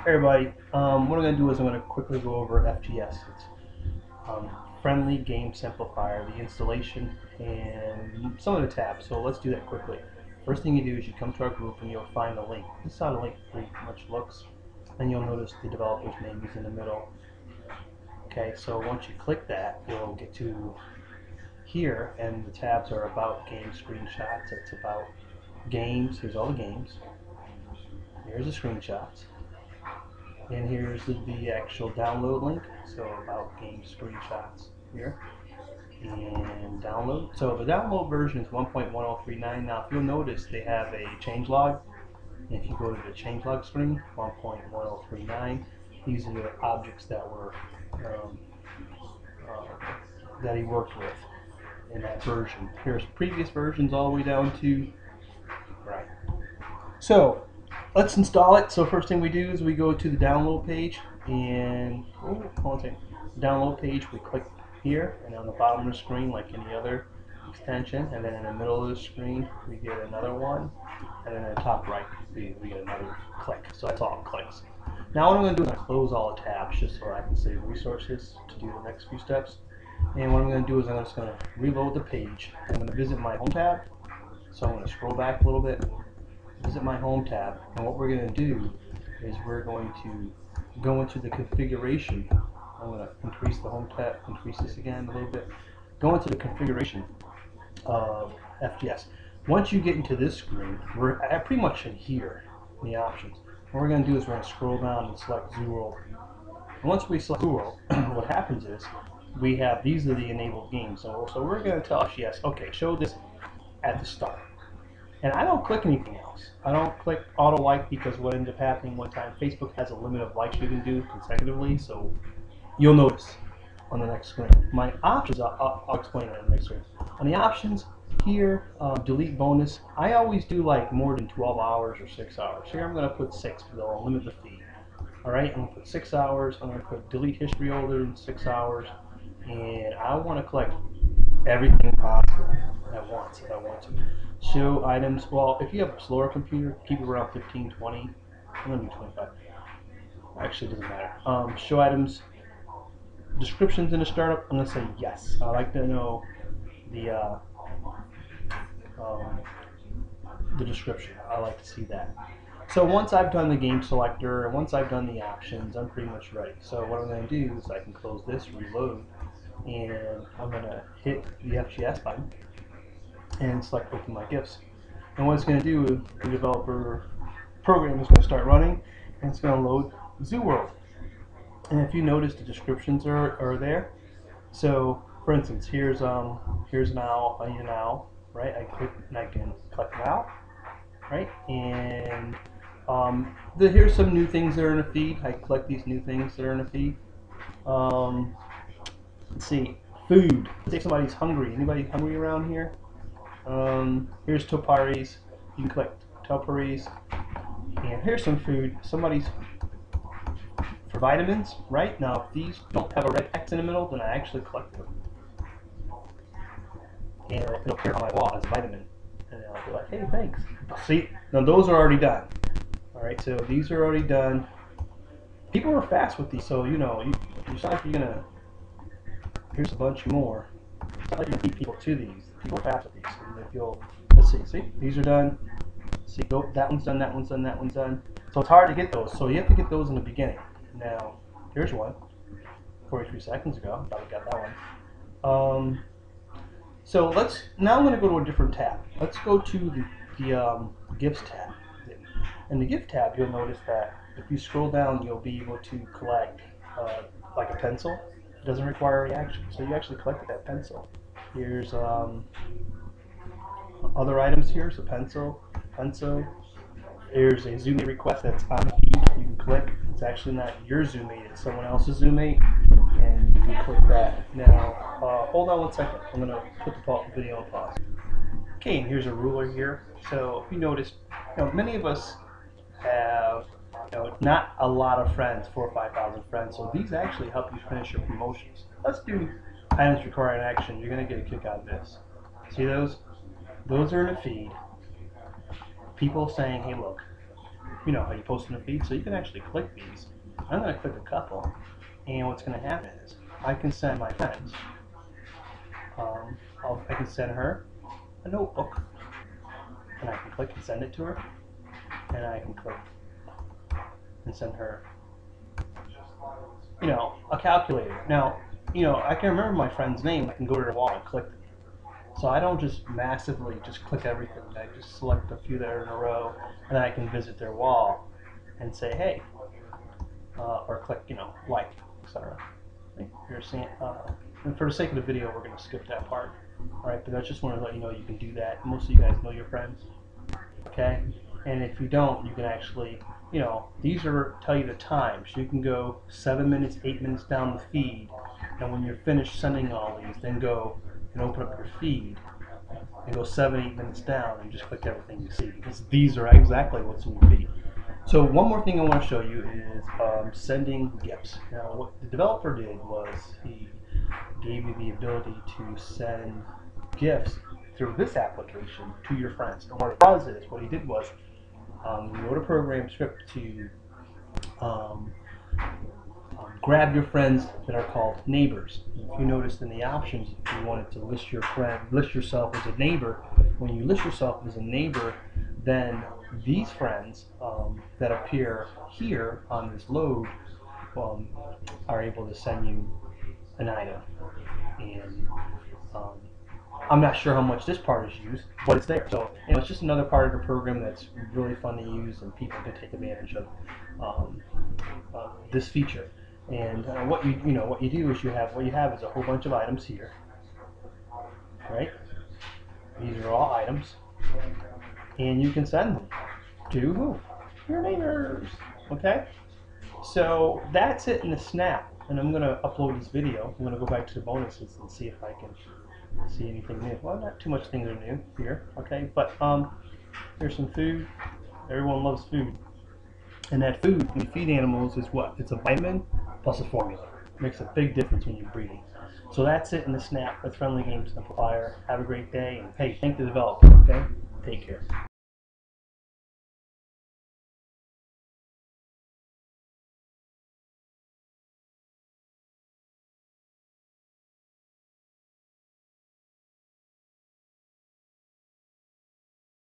Hey everybody, what I'm going to do is I'm going to quickly go over FGS. It's Friendly Game Simplifier, the installation, and some of the tabs. So let's do that quickly. First thing you do is you come to our group and you'll find the link. This is how the link pretty much looks. And you'll notice the developer's name is in the middle. Okay, so once you click that, you'll get to here, and the tabs are about game screenshots. It's about games. Here's all the games. Here's the screenshots. And here's the actual download link. So about game screenshots here. And download. So the download version is 1.1039. Now if you'll notice they have a changelog. If you go to the changelog screen, 1.1039, these are the objects that were that he worked with in that version. Here's previous versions all the way down to right. So let's install it. So first thing we do is we go to the download page, and download page, we click here, and on the bottom of the screen, like any other extension, and then in the middle of the screen we get another one, and then in the top right we get another click. So that's all clicks. Now what I'm going to do is close all the tabs just so I can save resources to do the next few steps. And what I'm going to do is I'm just going to reload the page. I'm going to visit my home tab. So I'm going to scroll back a little bit, visit my home tab, and what we're going to do is we're going to go into the configuration. I'm going to increase the home tab, increase this again a little bit. Go into the configuration of FGS. Once you get into this screen, we're pretty much in here in the options. What we're going to do is we're going to scroll down and select Zoo World. And once we select Zoo World, what happens is we have these are the enabled games. So we're going to tell FGS, okay, show this at the start. And I don't click anything else. I don't click auto like, because what ends up happening one time, Facebook has a limit of likes you can do consecutively, so you'll notice on the next screen. My options, I'll explain it in the next screen. On the options here, delete bonus, I always do like more than 12 hours or 6 hours. Here I'm going to put 6 because I'll limit the feed. Alright, I'm going to put 6 hours. I'm going to put delete history older than 6 hours. And I want to collect everything possible at once if I want to. Show items, well, if you have a slower computer, keep it around 15, 20. I'm going to do 25. Actually, it doesn't matter. Show items, descriptions in the startup, I'm going to say yes. I like to know the description. I like to see that. So once I've done the game selector and once I've done the options, I'm pretty much ready. So what I'm going to do is I can close this, reload, and I'm going to hit the FGS button and select open my GIFs. And what it's going to do is the developer program is going to start running, and it's going to load Zoo World. And if you notice, the descriptions are there. So for instance, here's an owl. I need an owl, right? I click and I can click now, right? And here's some new things that are in the feed. I collect these new things that are in the feed. Let's see, food. Say somebody's hungry. Anybody hungry around here? Here's topiaries. You can collect topiaries. And here's some food. Somebody's for vitamins, right? Now, if these don't have a red X in the middle, then I actually collect them. And it'll appear on my wall as a vitamin. And I'll be like, hey, thanks. See, now those are already done. Alright, so these are already done. People are fast with these, so you know, it's not like you're gonna. Here's a bunch more. It's not like you're gonna beat people to these. People are fast with these. And if you'll, let's see, these are done. See, go, that one's done, that one's done, that one's done. So it's hard to get those. So you have to get those in the beginning. Now, here's one. 43 seconds ago. Probably got that one. So now I'm going to go to a different tab. Let's go to the GIFs tab. In the GIF tab, you'll notice that if you scroll down, you'll be able to collect like a pencil. It doesn't require any action, so you actually collected that pencil. Here's other items here, so pencil. Here's a ZoomMate request that's on the feed. You can click. It's actually not your ZoomMate, it's someone else's ZoomMate, and you can click that. Now, hold on one second. I'm going to put the video on pause. Okay, and here's a ruler here. So if you notice, many of us have not a lot of friends, 4,000 or 5,000 friends. So these actually help you finish your promotions. Let's do items requiring action. You're going to get a kick out of this. See those? Those are in the feed. People saying, hey, look, you know how you post in the feed. So you can actually click these. I'm going to click a couple, and what's going to happen is I can send my friends. I can send her a notebook, and I can click and send it to her, and I can click and send her, you know, a calculator. Now, you know, I can remember my friend's name. I can go to their wall and click. So I don't just massively just click everything. I just select a few that are in a row, and then I can visit their wall and say, hey, or click, you know, like, etc. You're seeing, and for the sake of the video, we're going to skip that part. All right, but I just want to let you know you can do that. Most of you guys know your friends, okay? And if you don't, you can actually, you know, these are tell you the time. So you can go 7 minutes, 8 minutes down the feed, and when you're finished sending all these, then go and open up your feed and go 7, 8 minutes down and just click everything you see, because these are exactly what's in your feed. So one more thing I want to show you is sending GIFs. Now what the developer did was he gave you the ability to send GIFs through this application to your friends. And what it does is, what he did was he wrote a program script to grab your friends that are called neighbors. If you noticed in the options, if you wanted to list yourself as a neighbor, when you list yourself as a neighbor, then these friends that appear here on this load are able to send you an item. And I'm not sure how much this part is used, but it's there. So you know, it's just another part of the program that's really fun to use, and people can take advantage of this feature. And what you do is you have is a whole bunch of items here, right? These are all items, and you can send them to who? Your neighbors. Okay. So that's it in a snap. And I'm going to upload this video. I'm going to go back to the bonuses and see if I can see anything new. Well, not too much things are new here. Okay, but here's some food. Everyone loves food. And that food, when you feed animals, is what? It's a vitamin plus a formula. It makes a big difference when you're breeding. So that's it in the snap with Friendly Game Simplifier. Have a great day, and hey, thank the developer, okay? Take care.